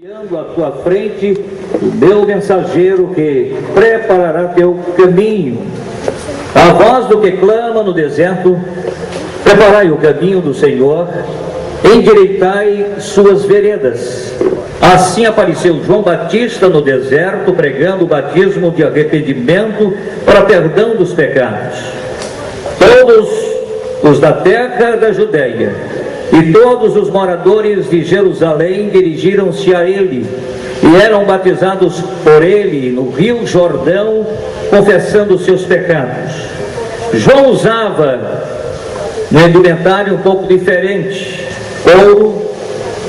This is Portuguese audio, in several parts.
À tua frente, o meu mensageiro que preparará teu caminho. A voz do que clama no deserto, preparai o caminho do Senhor, endireitai suas veredas. Assim apareceu João Batista no deserto, pregando o batismo de arrependimento para perdão dos pecados. Todos os da terra da Judeia e todos os moradores de Jerusalém dirigiram-se a ele e eram batizados por ele no Rio Jordão, confessando seus pecados. João usava um indumentário um pouco diferente, couro,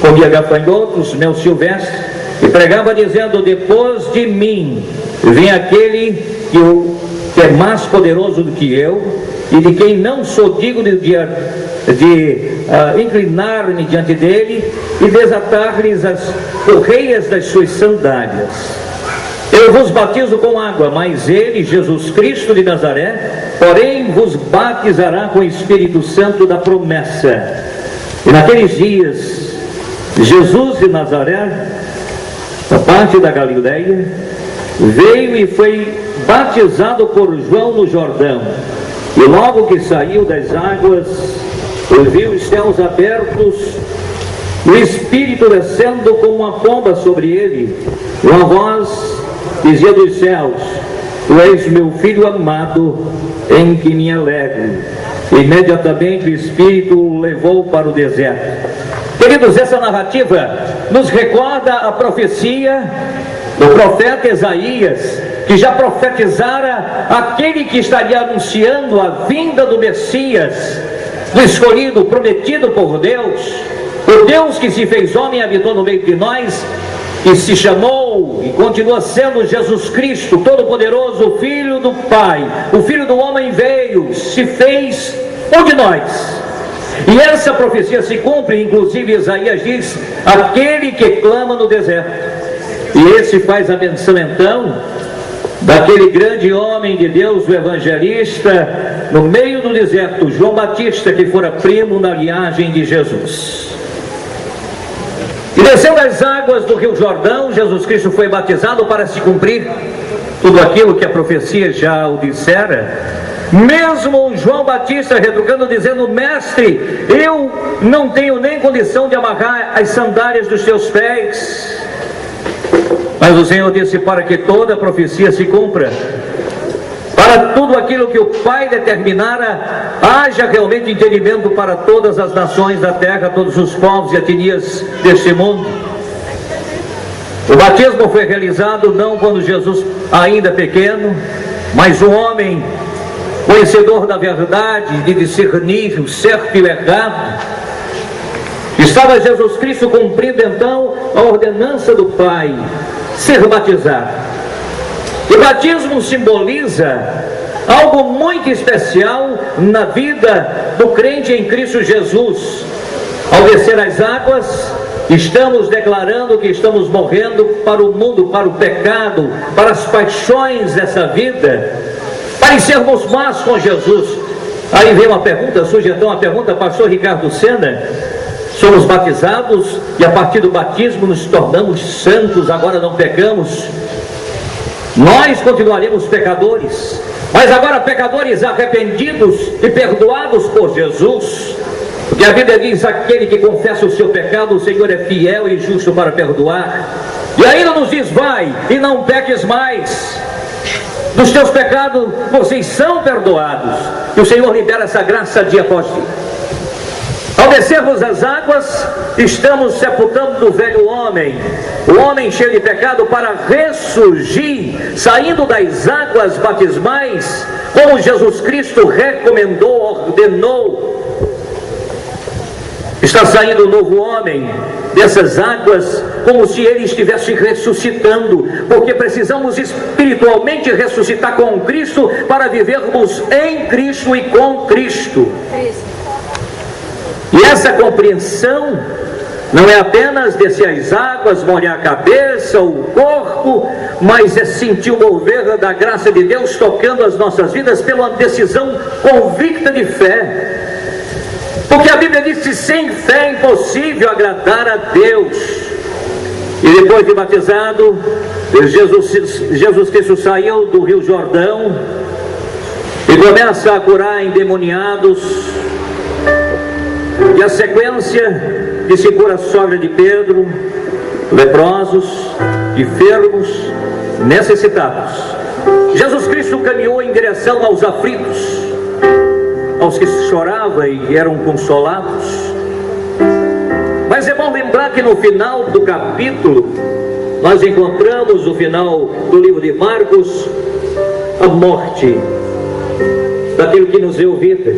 comia gafanhotos, mel silvestre, e pregava dizendo: depois de mim vem aquele que é mais poderoso do que eu, e de quem não sou digno de inclinar-me diante dele e desatar-lhes as correias das suas sandálias. Eu vos batizo com água, mas ele, Jesus Cristo de Nazaré, porém vos batizará com o Espírito Santo da promessa. E naqueles dias, Jesus de Nazaré, da parte da Galileia, veio e foi batizado por João no Jordão. E logo que saiu das águas, ouviu os céus abertos, o Espírito descendo como uma pomba sobre ele. Uma voz dizia dos céus: Tu és meu filho amado, em que me alegro. Imediatamente o Espírito o levou para o deserto. Queridos, essa narrativa nos recorda a profecia do profeta Isaías, que já profetizara aquele que estaria anunciando a vinda do Messias, do escolhido, prometido por Deus, o Deus que se fez homem e habitou no meio de nós, que se chamou e continua sendo Jesus Cristo, Todo-Poderoso, o Filho do Pai, o Filho do homem veio, se fez um de nós. E essa profecia se cumpre, inclusive Isaías diz: aquele que clama no deserto. E esse faz a menção então daquele grande homem de Deus, o evangelista, no meio do deserto, João Batista, que fora primo na linhagem de Jesus. E descendo as águas do Rio Jordão, Jesus Cristo foi batizado para se cumprir tudo aquilo que a profecia já o dissera. Mesmo João Batista retrucando, dizendo: mestre, eu não tenho nem condição de amarrar as sandálias dos teus pés. Mas o Senhor disse: para que toda a profecia se cumpra, para tudo aquilo que o Pai determinara, haja realmente entendimento para todas as nações da terra, todos os povos e etnias deste mundo. O batismo foi realizado não quando Jesus ainda pequeno, mas um homem conhecedor da verdade, de discernir o certo e o errado. Estava Jesus Cristo cumprindo então a ordenança do Pai, ser batizado. E batismo simboliza algo muito especial na vida do crente em Cristo Jesus. Ao descer as águas, estamos declarando que estamos morrendo para o mundo, para o pecado, para as paixões dessa vida, para sermos mais com Jesus. Aí vem uma pergunta, surge então a pergunta: pastor Ricardo Sena, somos batizados e a partir do batismo nos tornamos santos, agora não pecamos? Nós continuaremos pecadores, mas agora pecadores arrependidos e perdoados por Jesus. Porque a Bíblia diz: aquele que confessa o seu pecado, o Senhor é fiel e justo para perdoar. E ainda nos diz: vai e não peques mais. Dos teus pecados vocês são perdoados. E o Senhor libera essa graça dia após dia. Ao descermos as águas, estamos sepultando o velho homem, o homem cheio de pecado, para ressurgir, saindo das águas batismais, como Jesus Cristo recomendou, ordenou. Está saindo o novo homem dessas águas, como se ele estivesse ressuscitando, porque precisamos espiritualmente ressuscitar com Cristo para vivermos em Cristo e com Cristo. E essa compreensão não é apenas descer as águas, molhar a cabeça, o corpo, mas é sentir o mover da graça de Deus tocando as nossas vidas pela decisão convicta de fé. Porque a Bíblia diz que sem fé é impossível agradar a Deus. E depois de batizado, Jesus Cristo saiu do Rio Jordão e começa a curar endemoniados. E a sequência que se cura a sogra de Pedro, leprosos, enfermos, necessitados. Jesus Cristo caminhou em direção aos aflitos, aos que choravam e eram consolados. Mas é bom lembrar que no final do capítulo, nós encontramos no final do livro de Marcos, a morte daquele que nos deu vida,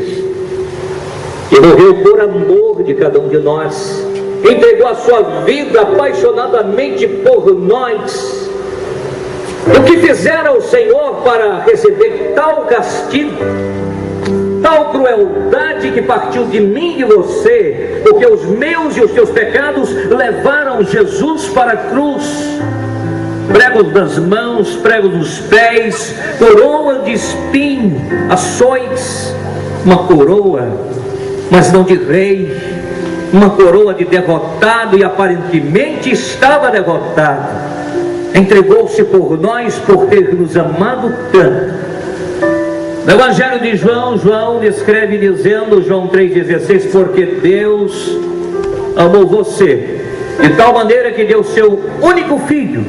que morreu por amor de cada um de nós, entregou a sua vida apaixonadamente por nós. O que fizera o Senhor para receber tal castigo, tal crueldade que partiu de mim e de você, porque os meus e os teus pecados levaram Jesus para a cruz. Pregos nas mãos, pregos nos pés, coroa de espinho, açoites, uma coroa, mas não de rei, uma coroa de derrotado, e aparentemente estava derrotado. Entregou-se por nós, por ter nos amado tanto. No Evangelho de João, João descreve dizendo, João 3,16, porque Deus amou você de tal maneira que deu seu único filho,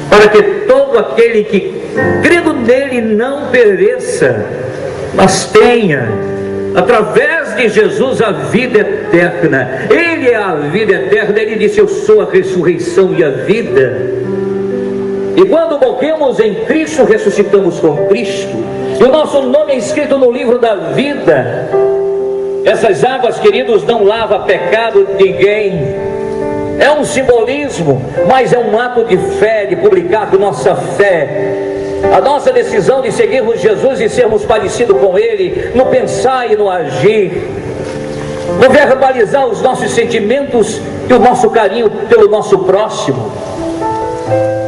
para que todo aquele que crendo nele não pereça, mas tenha, através de Jesus, a vida eterna. Ele é a vida eterna. Ele disse, eu sou a ressurreição e a vida. E quando morremos em Cristo, ressuscitamos com Cristo, e o nosso nome é escrito no livro da vida. Essas águas, queridos, não lavam pecado de ninguém. É um simbolismo, mas é um ato de fé, de publicar nossa fé, a nossa decisão de seguirmos Jesus e sermos parecidos com Ele, no pensar e no agir, no verbalizar os nossos sentimentos e o nosso carinho pelo nosso próximo.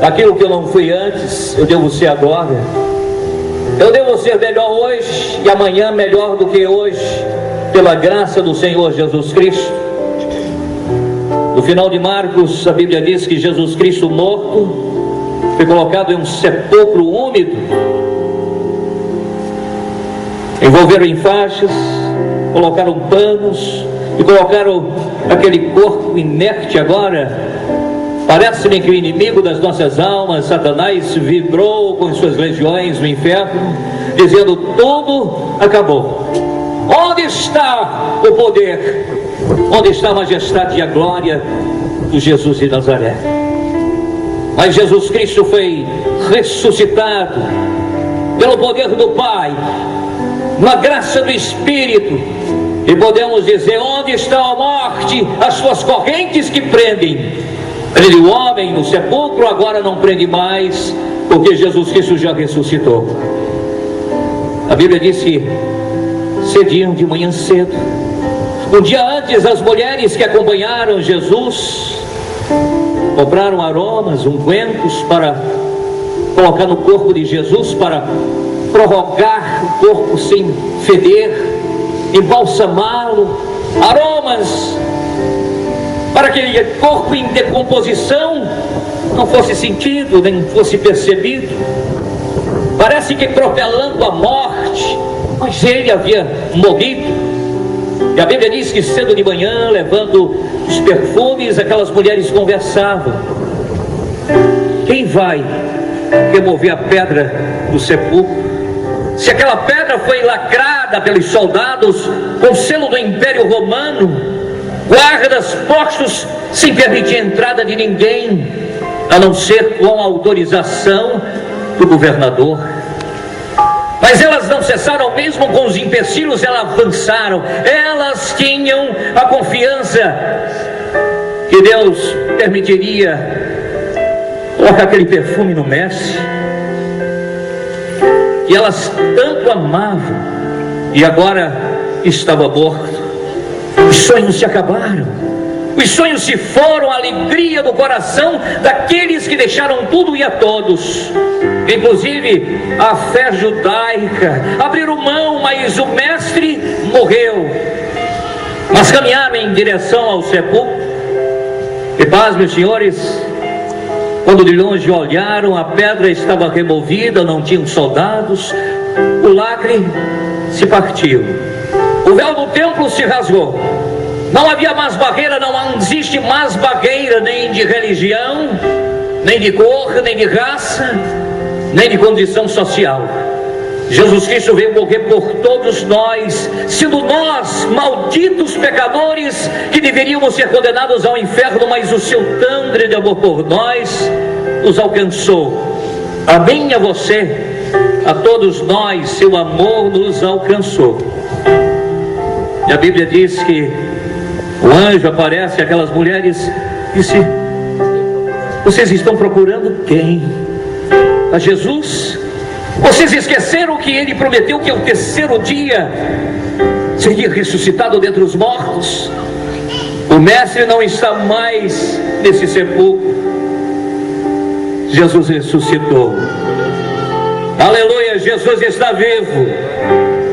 Aquilo que eu não fui antes, eu devo ser agora. Eu devo ser melhor hoje e amanhã melhor do que hoje, pela graça do Senhor Jesus Cristo. No final de Marcos, a Bíblia diz que Jesus Cristo morto foi colocado em um sepulcro úmido. Envolveram em faixas, colocaram panos e colocaram aquele corpo inerte agora. Parece-me que o inimigo das nossas almas, Satanás, vibrou com suas legiões no inferno, dizendo, tudo acabou. Onde está o poder? Onde está a majestade e a glória do Jesus de Nazaré? Mas Jesus Cristo foi ressuscitado pelo poder do Pai, na graça do Espírito, e podemos dizer, onde está a morte, as suas correntes que prendem? Prende o homem no sepulcro, agora não prende mais, porque Jesus Cristo já ressuscitou. A Bíblia diz que cediam de manhã cedo, um dia antes, as mulheres que acompanharam Jesus compraram aromas, ungüentos para colocar no corpo de Jesus, para prorrogar o corpo sem feder, embalsamá-lo, aromas para que aquele corpo em decomposição não fosse sentido, nem fosse percebido. Parece que atropelando a morte, mas ele havia morrido. E a Bíblia diz que cedo de manhã, levando os perfumes, aquelas mulheres conversavam. Quem vai remover a pedra do sepulcro? Se aquela pedra foi lacrada pelos soldados com selo do Império Romano, guardas postos sem permitir a entrada de ninguém, a não ser com a autorização do governador. Mas elas não cessaram, mesmo com os empecilhos, elas avançaram. Elas tinham a confiança que Deus permitiria colocar aquele perfume no mestre, que elas tanto amavam, e agora estava morto. Os sonhos se acabaram, os sonhos se foram, a alegria do coração daqueles que deixaram tudo e a todos, inclusive a fé judaica, abriram mão, mas o mestre morreu. Mas caminharam em direção ao sepulcro, e paz, meus senhores, Quando de longe olharam, a pedra estava removida, não tinham soldados, o lacre se partiu, o véu do templo se rasgou, não havia mais barreira, não existe mais barreira nem de religião, nem de cor, nem de raça, nem de condição social. Jesus Cristo veio morrer por todos nós, sendo nós malditos pecadores que deveríamos ser condenados ao inferno, mas o seu tangre de amor por nós nos alcançou. A mim e a você, a todos nós, seu amor nos alcançou. E a Bíblia diz que o anjo aparece àquelas mulheres e disse: vocês estão procurando quem? A Jesus? Vocês esqueceram que ele prometeu que ao terceiro dia seria ressuscitado dentre os mortos? O mestre não está mais nesse sepulcro. Jesus ressuscitou. Aleluia, Jesus está vivo.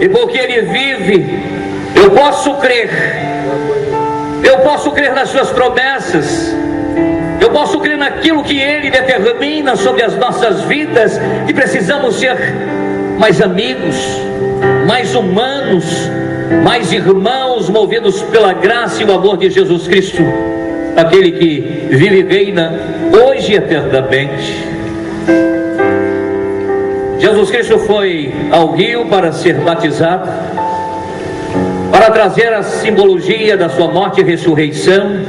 E porque ele vive, eu posso crer. Eu posso crer nas suas promessas. Eu posso crer naquilo que ele determina sobre as nossas vidas, que precisamos ser mais amigos, mais humanos, mais irmãos, movidos pela graça e o amor de Jesus Cristo, aquele que vive e reina hoje e eternamente. Jesus Cristo foi ao rio para ser batizado, para trazer a simbologia da sua morte e ressurreição,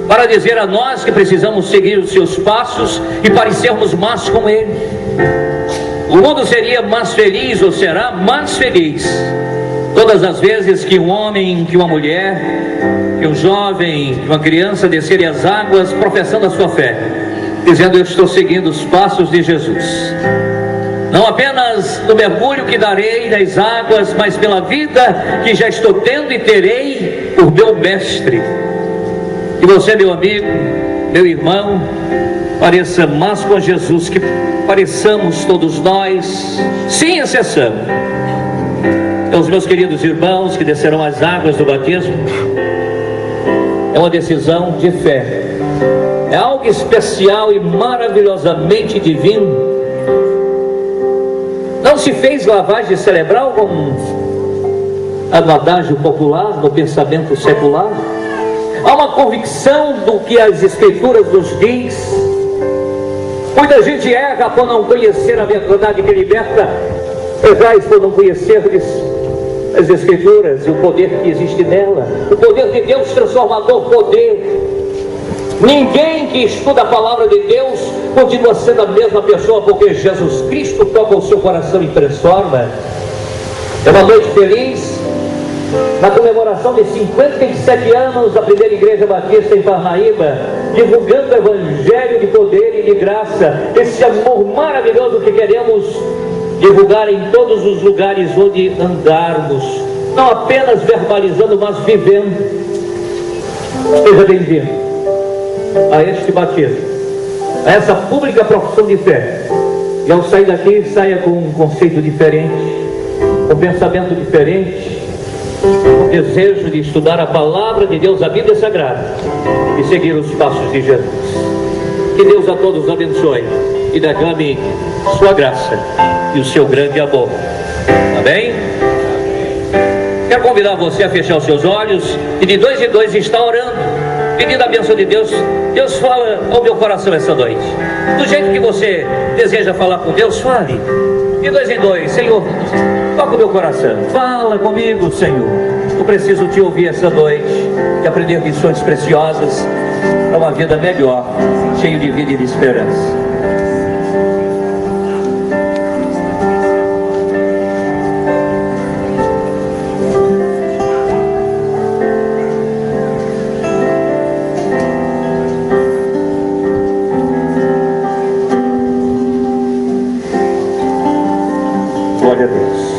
para dizer a nós que precisamos seguir os seus passos e parecermos mais com ele. O mundo seria mais feliz, ou será mais feliz, todas as vezes que um homem, que uma mulher, que um jovem, que uma criança descerem as águas professando a sua fé, dizendo: eu estou seguindo os passos de Jesus. Não apenas no mergulho que darei nas águas, mas pela vida que já estou tendo e terei por meu mestre. Que você, meu amigo, meu irmão, pareça mais com Jesus, que pareçamos todos nós, sem exceção. Então, os meus queridos irmãos que descerão as águas do batismo, é uma decisão de fé, é algo especial e maravilhosamente divino. Não se fez lavagem cerebral como no adágio popular, no pensamento secular. Há uma convicção do que as Escrituras nos diz. Muita gente erra por não conhecer a verdade que liberta, errais por não conhecer as Escrituras e o poder que existe nela, o poder de Deus transformador, poder. Ninguém que estuda a palavra de Deus continua sendo a mesma pessoa, porque Jesus Cristo toca o seu coração e transforma. É uma noite feliz, na comemoração de 57 anos da primeira igreja batista em Parnaíba, divulgando o evangelho de poder e de graça, esse amor maravilhoso que queremos divulgar em todos os lugares onde andarmos, não apenas verbalizando, mas vivendo. Seja bem-vindo a este batismo, a essa pública profissão de fé, e ao sair daqui, saia com um conceito diferente, um pensamento diferente, o desejo de estudar a palavra de Deus, a Bíblia Sagrada, e seguir os passos de Jesus. Que Deus a todos abençoe e derrame sua graça e o seu grande amor. Amém? Quero convidar você a fechar os seus olhos e de dois em dois estar orando, pedindo a bênção de Deus. Deus, fala ao meu coração essa noite. Do jeito que você deseja falar com Deus, fale. De dois em dois: Senhor, toca o meu coração, fala comigo, Senhor. Eu preciso te ouvir essa noite e aprender lições preciosas para uma vida melhor, cheio de vida e de esperança. Glória a Deus.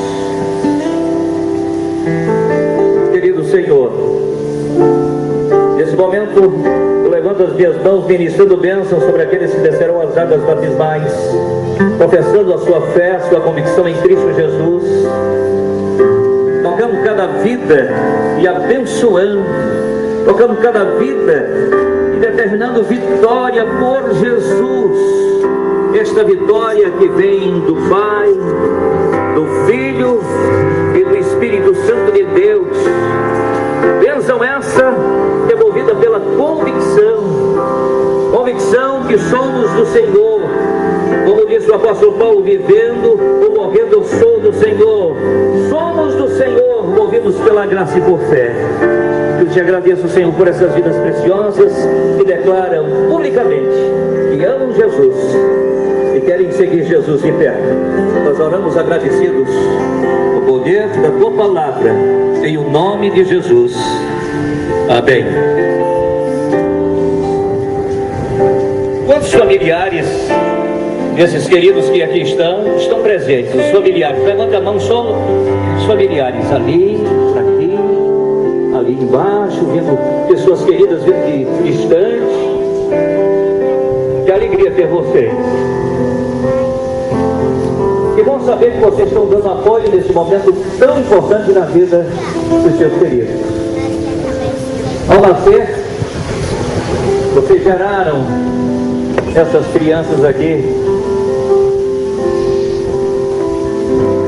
Querido Senhor, nesse momento eu levanto as minhas mãos ministrando bênçãos sobre aqueles que descerão as águas batismais, confessando a sua fé, a sua convicção em Cristo Jesus, tocando cada vida e abençoando, tocando cada vida e determinando determinando vitória por Jesus. Esta vitória que vem do Pai, do Filho e do Espírito Santo de Deus. Bênção essa devolvida pela convicção que somos do Senhor. Como disse o apóstolo Paulo, vivendo ou morrendo eu sou do Senhor. Somos do Senhor, movidos pela graça e por fé. Eu te agradeço, Senhor, por essas vidas preciosas que declaram publicamente que amam Jesus e querem seguir Jesus de perto. Nós oramos agradecidos no poder da Tua Palavra, em o nome de Jesus. Amém. Quantos familiares desses queridos que aqui estão presentes? Os familiares, levanta a mão, só os familiares ali, aqui, ali embaixo, vendo pessoas queridas vindo distantes. Que alegria ter vocês. Que bom saber que vocês estão dando apoio nesse momento tão importante na vida dos seus queridos. Ao nascer, vocês geraram essas crianças aqui,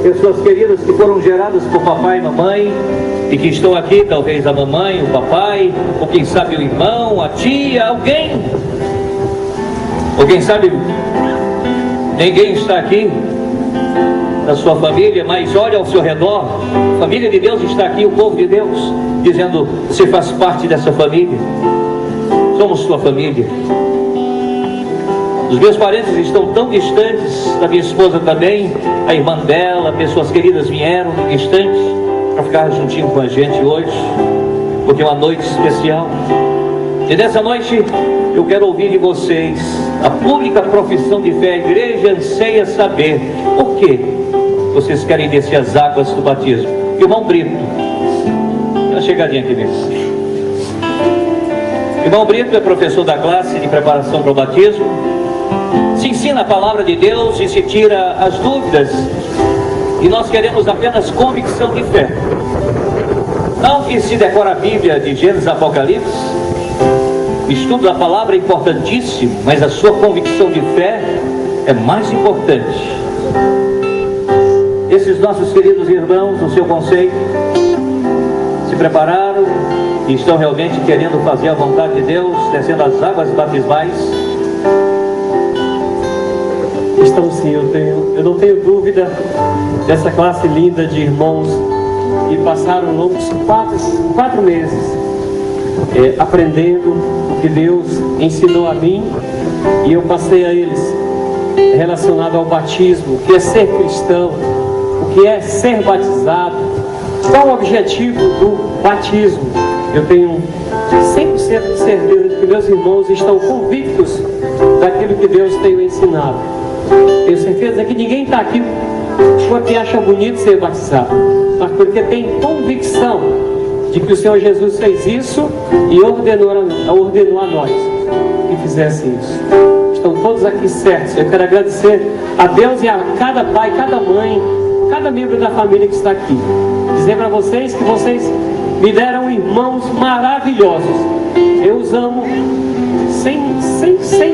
pessoas queridas que foram geradas por papai e mamãe e que estão aqui, talvez a mamãe, o papai, ou quem sabe o irmão, a tia, alguém, ou quem sabe ninguém está aqui da sua família, mas olha ao seu redor, a família de Deus está aqui, o povo de Deus, dizendo: você faz parte dessa família, somos sua família. Os meus parentes estão tão distantes, da minha esposa também, a irmã dela, pessoas queridas vieram distantes para ficar juntinho com a gente hoje, porque é uma noite especial. E nessa noite eu quero ouvir de vocês a pública profissão de fé. A igreja anseia saber por que vocês querem descer as águas do batismo. Irmão Brito, dá uma chegadinha aqui mesmo. Irmão Brito é professor da classe de preparação para o batismo. Se ensina a palavra de Deus e se tira as dúvidas. E nós queremos apenas convicção de fé. Não que se decora a Bíblia de Gênesis a Apocalipse. O estudo da palavra é importantíssimo, mas a sua convicção de fé é mais importante. Esses nossos queridos irmãos, no seu conceito, se prepararam e estão realmente querendo fazer a vontade de Deus, descendo as águas batismais. Estão sim, eu não tenho dúvida dessa classe linda de irmãos que passaram longos 4 meses aprendendo o que Deus ensinou a mim, e eu passei a eles relacionado ao batismo, o que é ser cristão, o que é ser batizado, qual o objetivo do batismo. Eu tenho 100% de certeza de que meus irmãos estão convictos daquilo que Deus tem ensinado. Tenho certeza que ninguém está aqui porque acha bonito ser batizado, mas porque tem convicção de que o Senhor Jesus fez isso e ordenou a nós que fizesse isso. Estão todos aqui certos. Eu quero agradecer a Deus e a cada pai, cada mãe, cada membro da família que está aqui. Dizer para vocês que vocês me deram irmãos maravilhosos. Eu os amo sem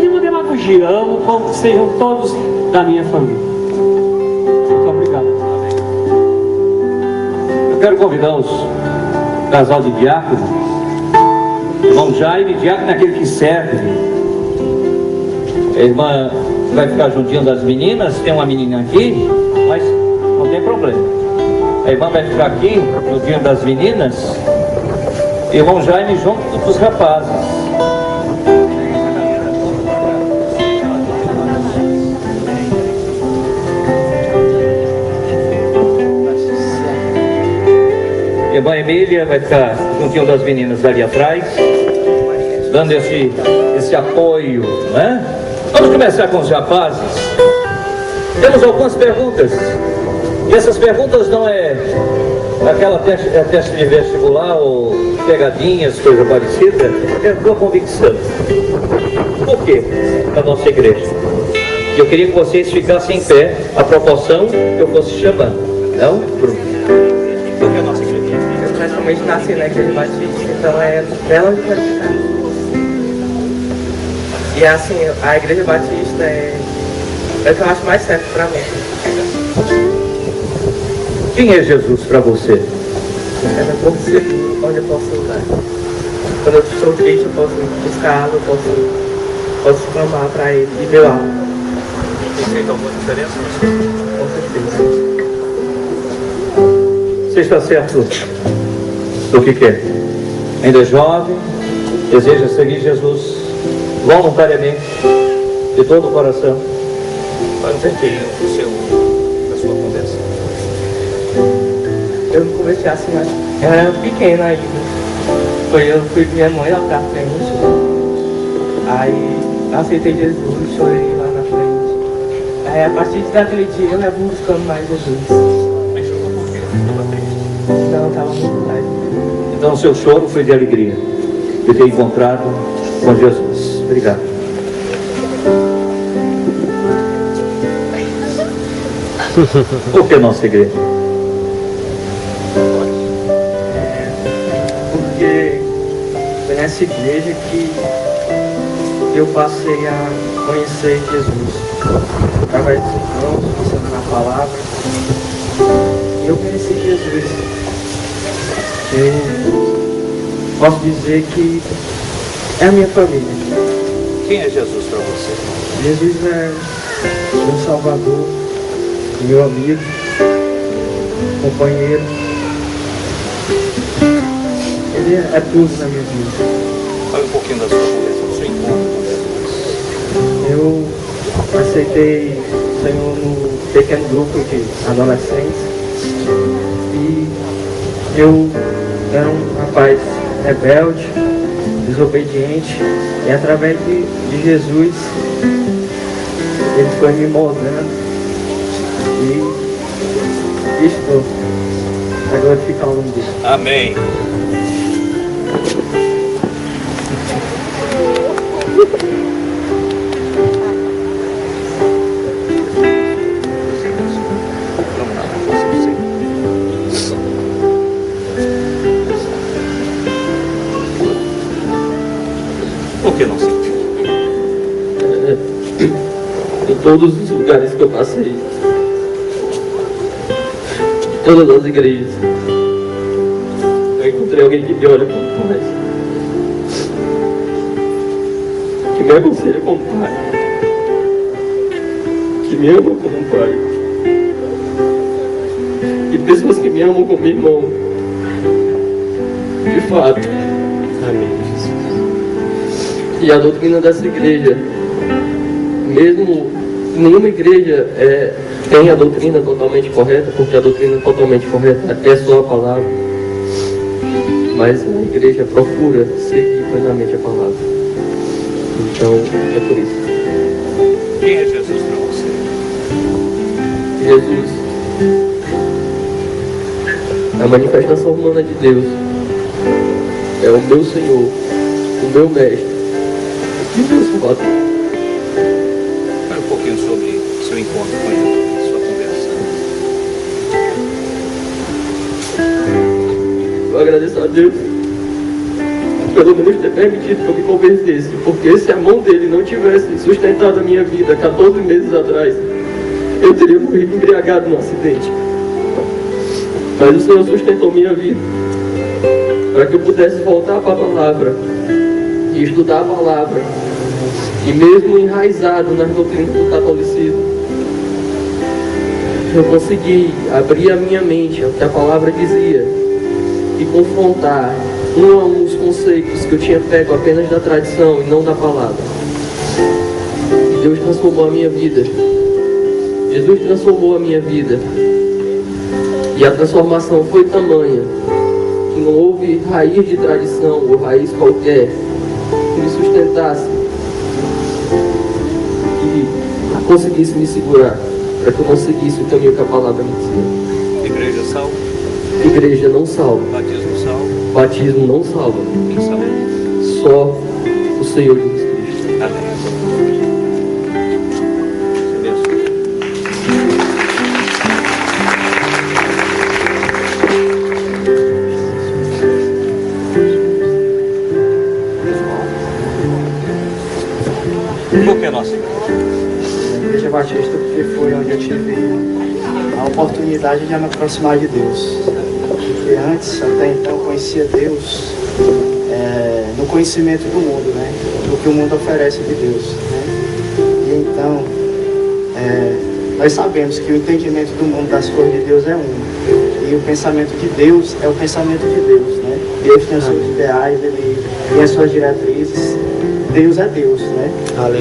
nenhuma demagogia. Amo como que sejam todos da minha família. Muito obrigado. Eu quero convidar os casal de diácono, irmão Jaime, diácono é aquele que serve. A irmã vai ficar juntinho das meninas, tem uma menina aqui, mas não tem problema. A irmã vai ficar aqui juntinho das meninas, e o irmão Jaime junto dos rapazes. A irmã Emília vai ficar juntinho das meninas ali atrás, dando esse apoio, né? Vamos começar com os rapazes. Temos algumas perguntas, e essas perguntas não é aquela teste de vestibular ou pegadinhas, coisa parecida, é a tua convicção. Por quê? Da nossa igreja. Eu queria que vocês ficassem em pé, a proporção que eu fosse chamando. Não, Bruno? Porque a nossa igreja. Eu praticamente nasci na igreja batista, então é bela de qualificar. E assim, a Igreja Batista é o que eu acho mais certo para mim. Quem é Jesus para você? É meu porto seguro, onde eu posso andar. Quando eu estou triste, eu posso buscar água, eu posso clamar para Ele e meu alma. Isso fez alguma diferença? Com certeza. Você está certo do que quer? Ainda é jovem, deseja seguir Jesus voluntariamente, de todo o coração. Qual é a sua conversa? Eu comecei assim, mas eu era pequena ainda. Eu fui com minha mãe lá pra frente. Aí aceitei Jesus, chorei lá na frente. Aí a partir daquele dia eu levo buscando mais Jesus. Mas chorou por quê? Estava triste? Não, estava muito leve. Então o seu choro foi de alegria, de ter encontrado com Jesus. Obrigado. Por que nossa igreja? Porque foi nessa igreja que eu passei a conhecer Jesus. Através dos irmãos, ensinando a palavra. Eu conheci Jesus. Eu posso dizer que é a minha família. Quem é Jesus para você? Jesus é meu Salvador, meu amigo, companheiro. Ele é tudo na minha vida. Fale um pouquinho da sua conversa, do seu encontro com Jesus. Eu aceitei o Senhor no pequeno grupo de adolescentes e eu era um rapaz rebelde, desobediente, e através de Jesus ele foi me moldando e estou a glorificar o nome dele. Amém. Por que não sentiu? Em todos os lugares que eu passei, em todas as igrejas, eu encontrei alguém que me olha como pai, que me aconselha como pai, que me ama como um pai, e pessoas que me amam como irmão, de fato. Amém. E a doutrina dessa igreja, mesmo nenhuma igreja tem a doutrina totalmente correta, porque a doutrina totalmente correta é só a palavra, mas a igreja procura seguir plenamente a palavra. Então, é por isso. Quem é Jesus para você? Jesus é a manifestação humana de Deus, é o meu Senhor, o meu Mestre, e meu Salvador. Fale um pouquinho sobre seu encontro com ele, sua conversa. Eu agradeço a Deus pelo menos ter permitido que eu me convertesse, porque se a mão dele não tivesse sustentado a minha vida 14 meses atrás, eu teria morrido embriagado num acidente. Mas o Senhor sustentou minha vida para que eu pudesse voltar para a palavra e estudar a palavra, e mesmo enraizado nas doutrinas do catolicismo, eu consegui abrir a minha mente ao que a palavra dizia e confrontar um a um os conceitos que eu tinha pego apenas da tradição e não da palavra. E Deus transformou a minha vida. Jesus transformou a minha vida. E a transformação foi tamanha que não houve raiz de tradição ou raiz qualquer que me sustentasse e conseguisse me segurar para que eu não seguisse o caminho que a palavra me dizia. Igreja salva? Igreja não salva. Batismo salva? Batismo não salva. Quem salva? Só o Senhor Jesus Cristo. Amém. Por que nossa igreja? A Igreja Batista porque foi onde eu tive a oportunidade de me aproximar de Deus. Porque antes, até então, conhecia Deus no conhecimento do mundo, né? Do que o mundo oferece de Deus, né? E então, nós sabemos que o entendimento do mundo das coisas de Deus é um. E o pensamento de Deus é o pensamento de Deus, né? Deus tem os seus ideais, Ele tem as suas diretrizes. Deus é Deus, né?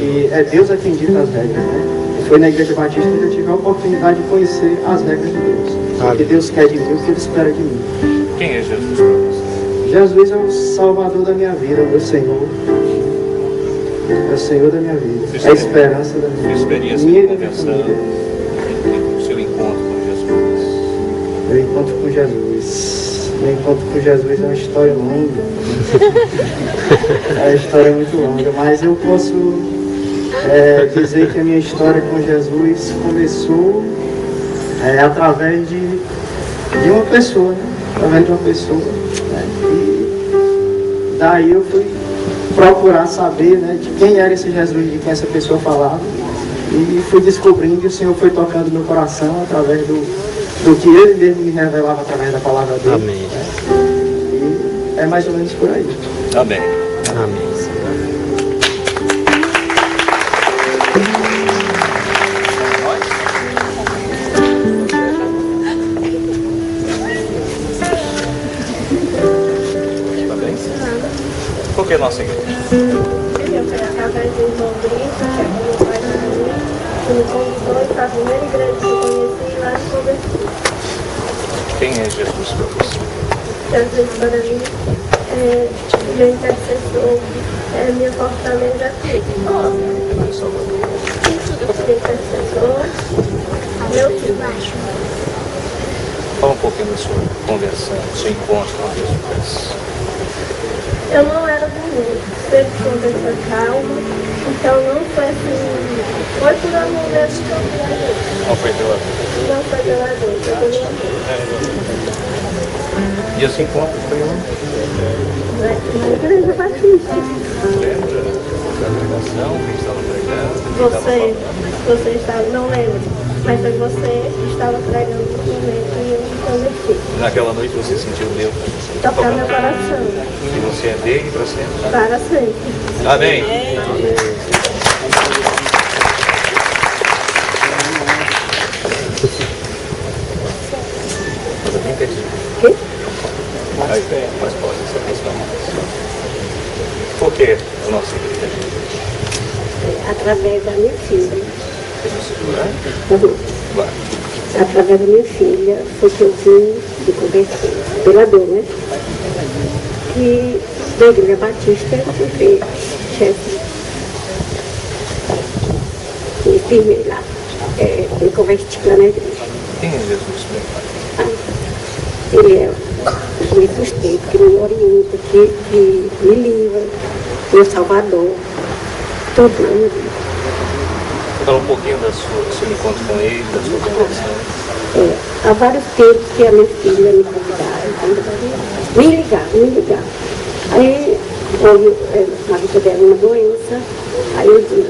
E é Deus a quem dita as regras, né? E foi na Igreja Batista que eu tive a oportunidade de conhecer as regras de Deus. O que Deus quer de mim, o que Ele espera de mim. Quem é Jesus para você? Jesus é o Salvador da minha vida, o meu Senhor. É o Senhor da minha vida. É a esperança da minha vida. Sua experiência de conversão, o seu encontro com Jesus. Meu encontro com Jesus. Meu encontro com Jesus é uma história longa. É uma história muito longa, mas eu posso dizer que a minha história com Jesus começou através de uma pessoa, né? Através de uma pessoa. Né? E daí eu fui procurar saber, né, de quem era esse Jesus, de quem essa pessoa falava. E fui descobrindo, e o Senhor foi tocando meu coração através do que Ele mesmo me revelava através da palavra dele. Amém. E é mais ou menos por aí. Amém. Amém. Está bem? Por que nossa igreja? Eu fui através do irmão Brito, que é meu pai de mim, que me convidou para a primeira igreja que eu conheci lá de converti. Quem é Jesus para você? Jesus para mim é meu intercessor, é minha fortaleza física. Meu Salvador. Meu intercessor, meu filho. Fala um pouquinho da sua conversão, do seu encontro com Jesus. Eu não era do mundo, sempre conversa calma, então não foi assim, foi por amor mesmo que eu vi a Deus. Não foi pela vida. Não foi pela dor, foi pelo amor. E esse encontro foi onde? Na Igreja Batista. Lembra da pregação? Quem estava pregando? Você estava, não lembro, mas foi você que estava pregando no momento e eu me converti. Naquela noite você sentiu Deus Tocar meu coração, e você é dele para sempre. para sempre. Amém. Quê? Aí, mas pode se aproximar mais. Por que a nossa igreja? Através da minha filha. Quer segurar? Uhum. Vai. Através da minha filha foi que eu vim me converter. Pela dor, né? Que da Igreja Batista eu fui chefe. E firmei lá. Me converti lá na igreja. Quem é Jesus, meu pai? Ele é que me sustenta, que me orienta, que me livra, meu Salvador, tudo na minha vida. Fala um pouquinho do seu encontro com ele, da sua conversão. Há vários tempos que a minha filha me convidava, me ligar. Aí houve na vida dela uma doença, aí eu disse,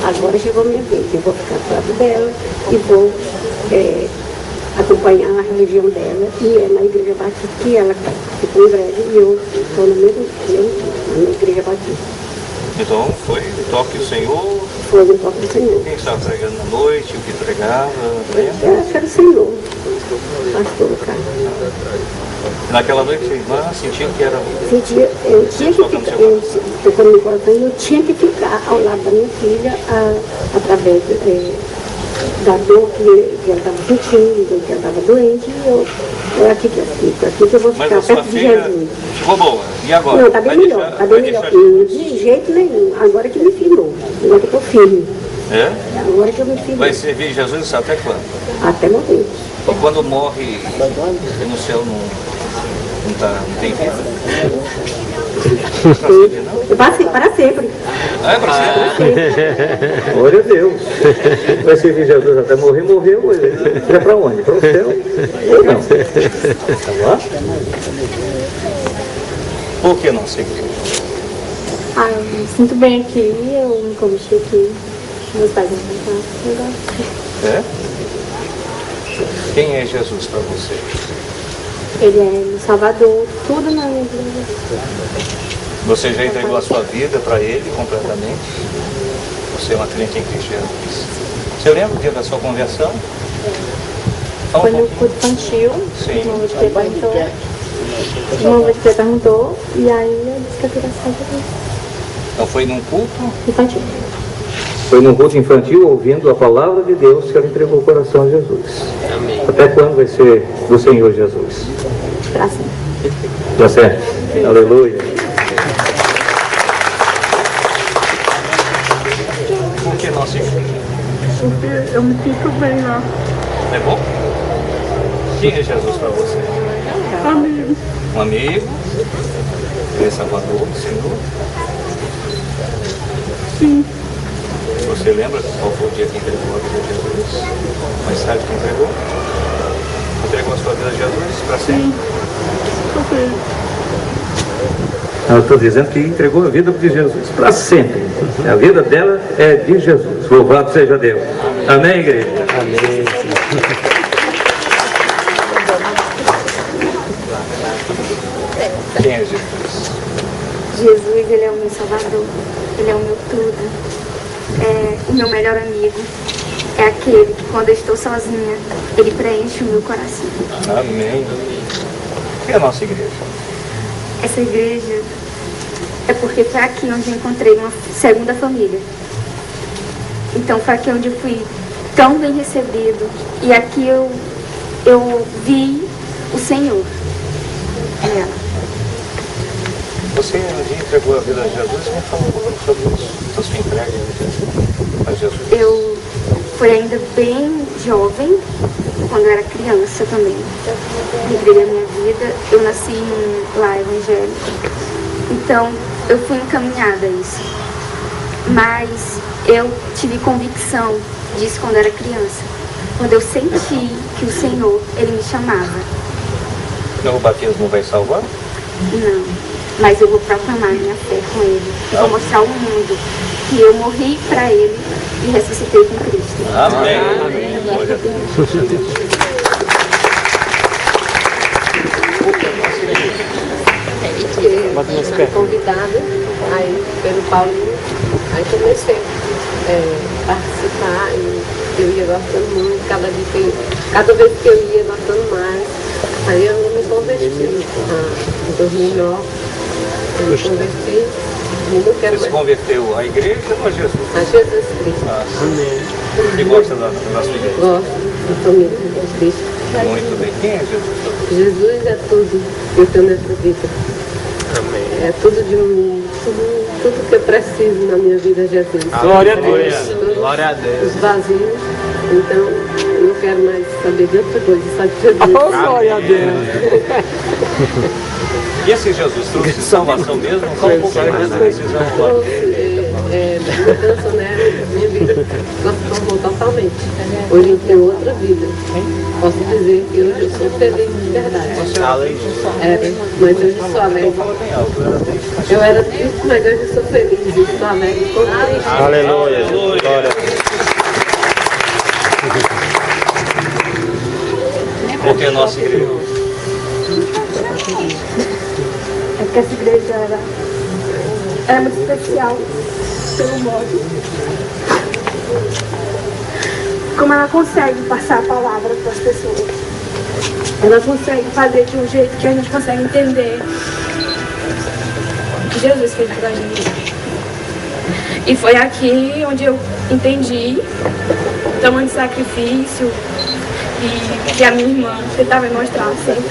agora chegou a minha vez, eu vou ficar do lado dela e vou acompanhar a religião dela, e é na Igreja Batista que ela ficou em breve, e eu estou na mesma Igreja Batista. Então foi o toque do Senhor. Foi no toque do Senhor. Quem estava pregando na noite, o que pregava, lembra? Eu acho que era o Senhor, pastor do cara. Naquela noite a irmã sentiu que era Sentia, eu tinha que ficar, tocando no coração, eu tinha que ficar ao lado da minha filha, através da dor que ela estava sentindo, que ela estava doente, e é aqui que eu fico, aqui que eu vou Mas ficar a sua perto de filha Jesus. ficou boa. E agora? Não, está bem Vai melhor, deixar- está vai bem melhor. deixar- De jeito nenhum, agora que me firmou, agora que eu estou firme, É? agora que eu me firmei, Vai servir Jesus até quando? até morrer. E quando morre, e no céu não tem vida? Pra servir, não? Eu passei para sempre. É pra sempre. Glória a Deus. Vai servir Jesus até morrer, morreu. Vai para onde? Para o céu? Ou não? Tá lá? Por que nossa igreja? Ah, eu me sinto bem aqui, eu me cometi aqui. Meus pais não estão. Eu gosto. É? Quem é Jesus para você? Ele é meu salvador, tudo na minha vida. Você já entregou a sua vida para Ele completamente? Você é uma crente em Cristo Jesus. Você lembra o dia da sua conversão? Foi no culto infantil, Sim. o irmão de Fê perguntou. O irmão de Fê perguntou, e aí eu disse que eu queria sair daqui. Então foi num culto? Infantil. Foi num culto infantil, ouvindo a palavra de Deus, que ela entregou o coração a Jesus. Amém. Até quando vai ser do Senhor Jesus? Pra sempre. Tá certo? Aleluia. Por que nossa igreja? Porque eu me sinto bem lá. É bom? Quem é Jesus para você? Amigo. Um amigo? Ele é Salvador do Senhor? Sim. Você lembra qual foi o dia que entregou a vida a Jesus? Mais tarde que entregou? Entregou a sua vida a Jesus para sempre? Sim. Eu estou dizendo que entregou a vida de Jesus para sempre. A vida dela é de Jesus. Louvado seja Deus. Amém, igreja? Amém. Quem é Jesus? Jesus, ele é o meu salvador. Ele é o meu tudo. É o meu melhor amigo. É aquele que, quando eu estou sozinha, ele preenche o meu coração. Amém. E a nossa igreja? Essa igreja é porque foi aqui onde eu encontrei uma segunda família. Então foi aqui onde eu fui tão bem recebido. E aqui eu vi o Senhor nela. Você um dia entregou a vida a Jesus? Me fala um pouco sobre isso. A sua entrega a Jesus. Eu fui ainda bem jovem, quando eu era criança também. Entreguei a minha vida. Eu nasci num lar evangélico. Então, eu fui encaminhada a isso. Mas eu tive convicção disso quando eu era criança. Quando eu senti que o Senhor, Ele me chamava. Não, o batismo vai salvar? Não. Mas eu vou proclamar minha fé com Ele. Eu vou mostrar ao mundo que eu morri para Ele e ressuscitei com Cristo. Amém. Amém. Glória a Deus. Eu fui convidada aí pelo Paulinho, aí comecei a participar e eu ia gostando muito, cada vez que eu ia gostando mais. Aí eu me converti em 2009, eu me converti e não quero Você se mais. converteu à igreja ou a Jesus? A Jesus Cristo. Amém. Você gosta da sua igreja? Gosto da família de Jesus Cristo. Muito bem. Quem é Jesus? Jesus é tudo que eu tenho nessa vida. Amém. É tudo de mim, tudo que eu preciso na minha vida é Jesus. Glória a Deus. Glória a Deus. Os vazios, então eu não quero mais saber de outra coisa, só de Jesus. Oh, glória a Deus. E esse Jesus trouxe salvação mesmo? Fala um pouco mais da decisão. Mudança, né? Minha vida transformou totalmente. Hoje eu tenho outra vida. Posso dizer que hoje eu sou feliz de verdade. Era, mas hoje eu sou alegre. Eu era triste, mas hoje eu sou feliz. Eu sou alegre com Cristo. Aleluia. Glória. Porque a nossa igreja. É porque essa igreja era muito especial pelo modo como ela consegue passar a palavra para as pessoas. Ela consegue fazer de um jeito que a gente consegue entender o que Jesus fez pra gente. E foi aqui onde eu entendi o tamanho de sacrifício e que a minha irmã tentava me mostrar sempre.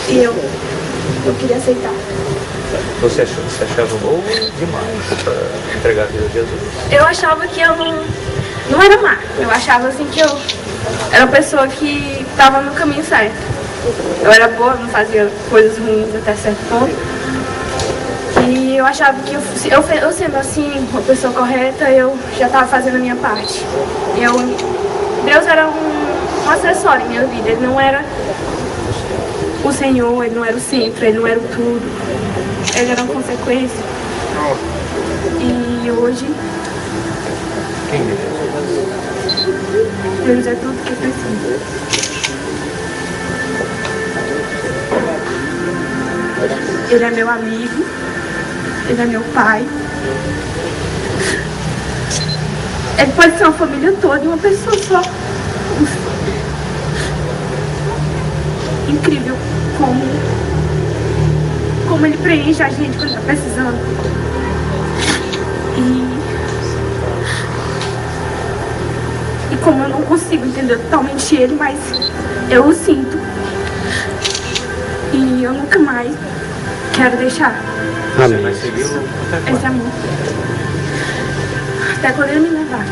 E eu queria aceitar. Você achava bom demais para entregar a vida a Jesus? Eu achava que eu não era má. Eu achava assim que eu era uma pessoa que estava no caminho certo. Eu era boa, não fazia coisas ruins até certo ponto. E eu achava que eu sendo assim, uma pessoa correta, eu já estava fazendo a minha parte. Deus era um acessório em minha vida. Ele não era o Senhor, Ele não era o centro, Ele não era o tudo. Ele era uma consequência. E hoje Quem é Jesus? Deus é tudo que eu preciso. Ele é meu amigo, ele é meu pai. Ele pode ser uma família toda e uma pessoa só. Incrível como ele preenche a gente quando está precisando. E como eu não consigo entender totalmente ele, mas eu o sinto. E eu nunca mais quero deixar. Você vai segui-lo até Esse quando? amor. Até quando ele me levar.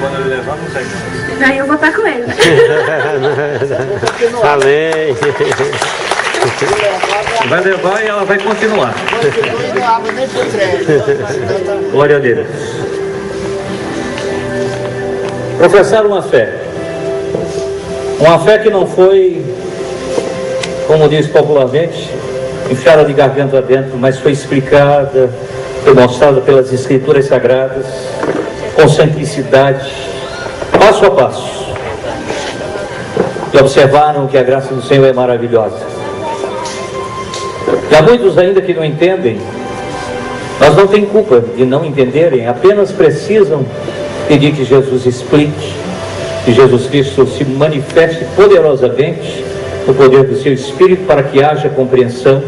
Quando ele levar, não segue mais. Daí eu vou estar com ele, né? Amém. Vai levar e ela vai continuar. Não abre nem pro trem. Glória a Deus. Professar uma fé. Uma fé que não foi, como diz popularmente, enfiada de garganta adentro, mas foi explicada, foi mostrada pelas Escrituras Sagradas, com simplicidade, passo a passo. E observaram que a graça do Senhor é maravilhosa. E há muitos ainda que não entendem, mas não têm culpa de não entenderem, apenas precisam pedir que Jesus explique, que Jesus Cristo se manifeste poderosamente no poder do seu Espírito para que haja compreensão.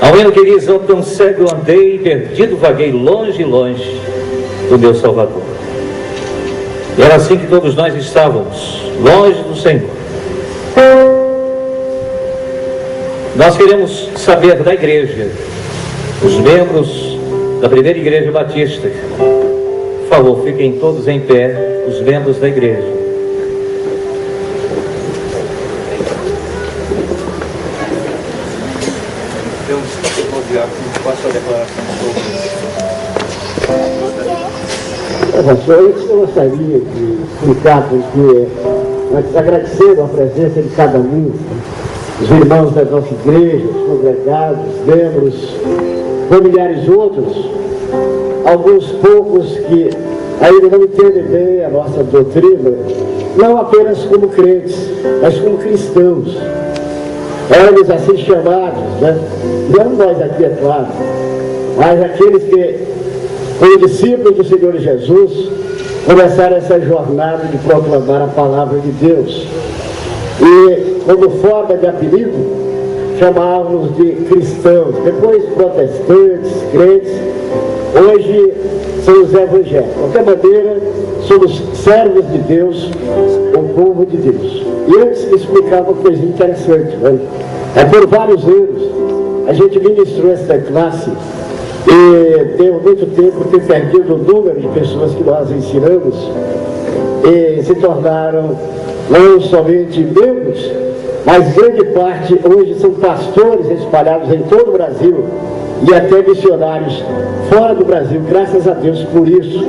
Há um hino que diz: eu tão cego andei, perdido vaguei, longe, longe do meu Salvador. E era assim que todos nós estávamos, longe do Senhor. Nós queremos saber da igreja, os membros da primeira igreja batista. Por favor, fiquem todos em pé, os membros da igreja. Deus, qual a sua declaração sobre Pastor, eu gostaria de explicar, porque nós agradecemos a presença de cada um, os irmãos da nossa igreja, os congregados, membros, familiares outros, alguns poucos que ainda não entendem bem a nossa doutrina, não apenas como crentes, mas como cristãos. Éramos assim chamados, né? Não nós aqui, é claro, mas aqueles que, como discípulos do Senhor Jesus, começaram essa jornada de proclamar a palavra de Deus. E, como forma de apelido, chamávamos de cristãos, depois protestantes, crentes, hoje são os evangélicos. De qualquer maneira, somos servos de Deus, o povo de Deus. E antes explicava uma coisa interessante, né? Por vários anos a gente ministrou essa classe e deu muito tempo ter perdido o número de pessoas que nós ensinamos e se tornaram não somente membros, mas grande parte hoje são pastores espalhados em todo o Brasil e até missionários fora do Brasil, graças a Deus por isso.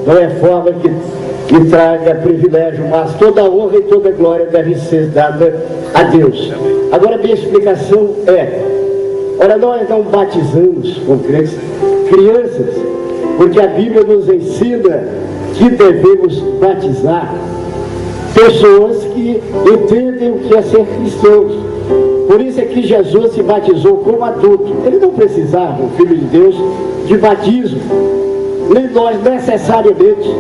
Não é forma que me traga privilégio, mas toda honra e toda glória deve ser dada a Deus. Agora, minha explicação é: ora, nós não batizamos com crianças, porque a Bíblia nos ensina que devemos batizar pessoas que entendem o que é ser cristãos. Por isso é que Jesus se batizou como adulto. Ele não precisava, o Filho de Deus, de batismo. Nem nós necessariamente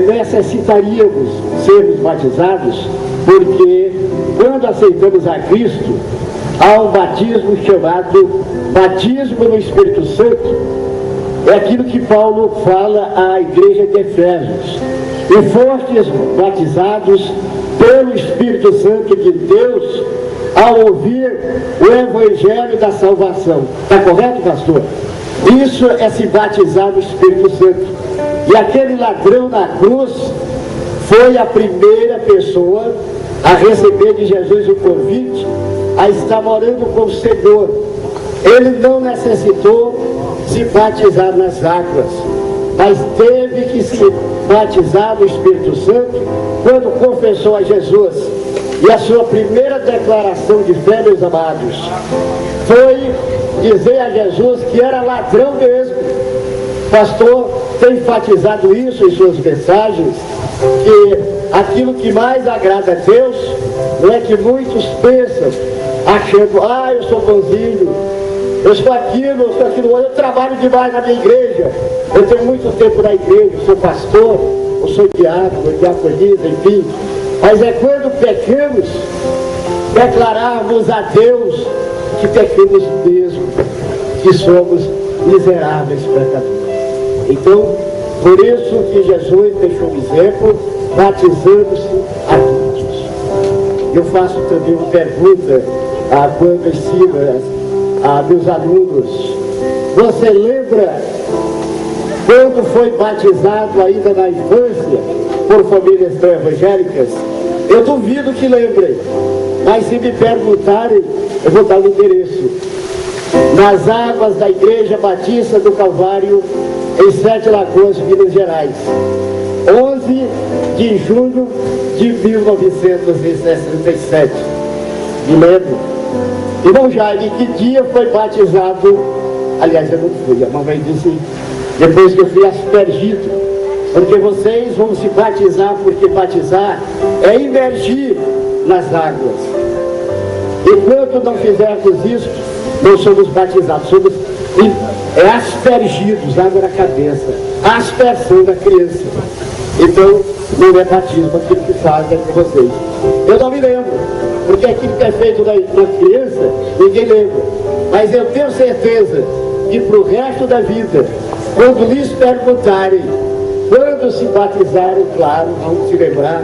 necessitaríamos sermos batizados, porque quando aceitamos a Cristo, há um batismo chamado batismo no Espírito Santo. É aquilo que Paulo fala à igreja de Efésios: e fostes batizados pelo Espírito Santo de Deus ao ouvir o Evangelho da salvação. Está correto, pastor? Isso é se batizar no Espírito Santo. E aquele ladrão na cruz foi a primeira pessoa a receber de Jesus o convite a estar morando com o Senhor. Ele não necessitou se batizar nas águas, mas teve que se batizar no Espírito Santo quando confessou a Jesus. E a sua primeira declaração de fé, meus amados, foi dizer a Jesus que era ladrão mesmo, O pastor tem enfatizado isso em suas mensagens, que aquilo que mais agrada a Deus não é que muitos pensam, achando, eu sou bonzinho, eu sou aquilo, eu trabalho demais na minha igreja, eu tenho muito tempo na igreja, eu sou pastor, eu sou diácono, diaconisa, enfim. Mas é quando pecamos, declararmos a Deus que pecamos mesmo, que somos miseráveis pecadores. Então, por isso que Jesus deixou um exemplo, batizando-se a todos. Eu faço também uma pergunta quando ensino a meus alunos. Você lembra quando foi batizado ainda na infância por famílias não evangélicas? Eu duvido que lembrem, mas se me perguntarem, eu vou dar o endereço. Nas águas da Igreja Batista do Calvário, em Sete Lagoas, Minas Gerais, 11 de junho de 1967. Me lembro. Irmão Jaime, que dia foi batizado? Aliás, eu não fui. A mamãe disse, depois que eu fui aspergido, porque vocês vão se batizar, porque batizar é imergir nas águas. Enquanto não fizermos isso, não somos batizados, somos aspergidos, água na cabeça, aspersão da criança. Então, não é batismo aquilo que fazem com vocês. Eu não me lembro, porque aquilo que é feito na criança, ninguém lembra. Mas eu tenho certeza que para o resto da vida, quando lhes perguntarem, quando se batizarem, claro, vão se lembrar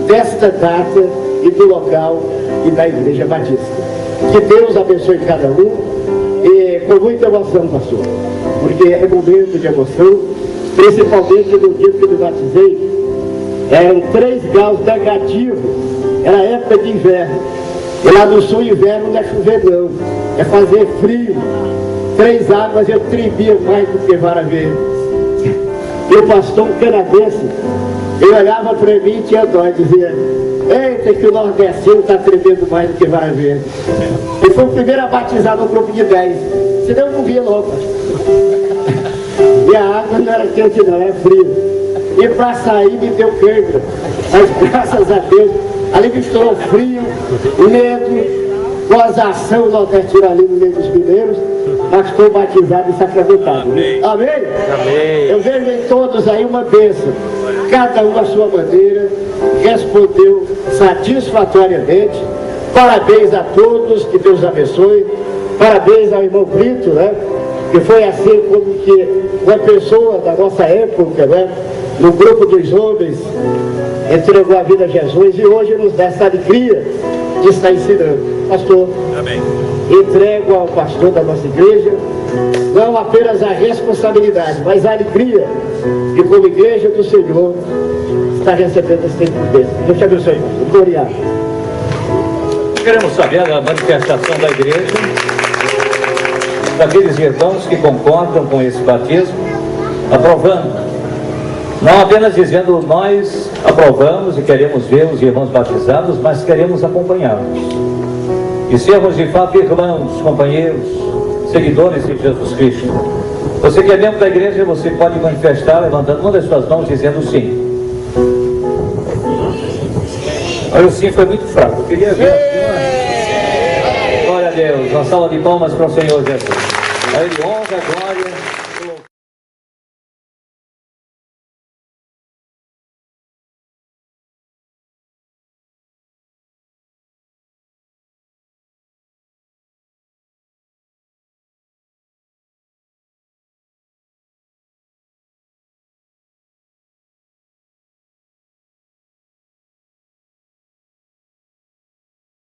desta data e do local e da Igreja Batista. Que Deus abençoe cada um, e com muita emoção, pastor, porque é momento de emoção, principalmente no dia que eu me batizei, eram 3 graus negativos, era época de inverno, e lá no sul inverno não é chover não, é fazer frio, 3 águas eu tremia mais do que vara verde. E o pastor canadense, ele olhava para mim e tinha dó, e dizia, eita, que o nordestino está tremendo mais do que vara verde. Ele foi o primeiro a batizar no grupo de 10, senão eu morria logo. E a água não era quente não, era fria. E para sair me deu cãibra. Mas graças a Deus, ali misturou frio, medo, gozação nordestina ali no meio dos mineiros, mas estou batizado e sacramentado. Amém? Amém? Eu vejo em todos aí uma bênção. Cada um à sua maneira respondeu satisfatoriamente. Parabéns a todos, que Deus abençoe. Parabéns ao irmão Brito, né? Que foi assim como que uma pessoa da nossa época, né? No grupo dos homens, entregou a vida a Jesus e hoje nos dá essa alegria de estar ensinando. Pastor, amém. Entrego ao pastor da nossa igreja não apenas a responsabilidade, mas a alegria de, como igreja do Senhor, está recebendo esse tempo dele. Deus te abençoe, pastor. Glória. Queremos saber a manifestação da igreja, daqueles irmãos que concordam com esse batismo, aprovando. Não apenas dizendo nós aprovamos e queremos ver os irmãos batizados, mas queremos acompanhá-los. E sermos de fato irmãos, companheiros, seguidores de Jesus Cristo. Você que é membro da igreja, você pode manifestar levantando uma das suas mãos dizendo sim. Olha, o sim foi muito fraco. Eu queria ver assim, glória a Deus. Uma salva de palmas para o Senhor Jesus. A Ele honra, glória.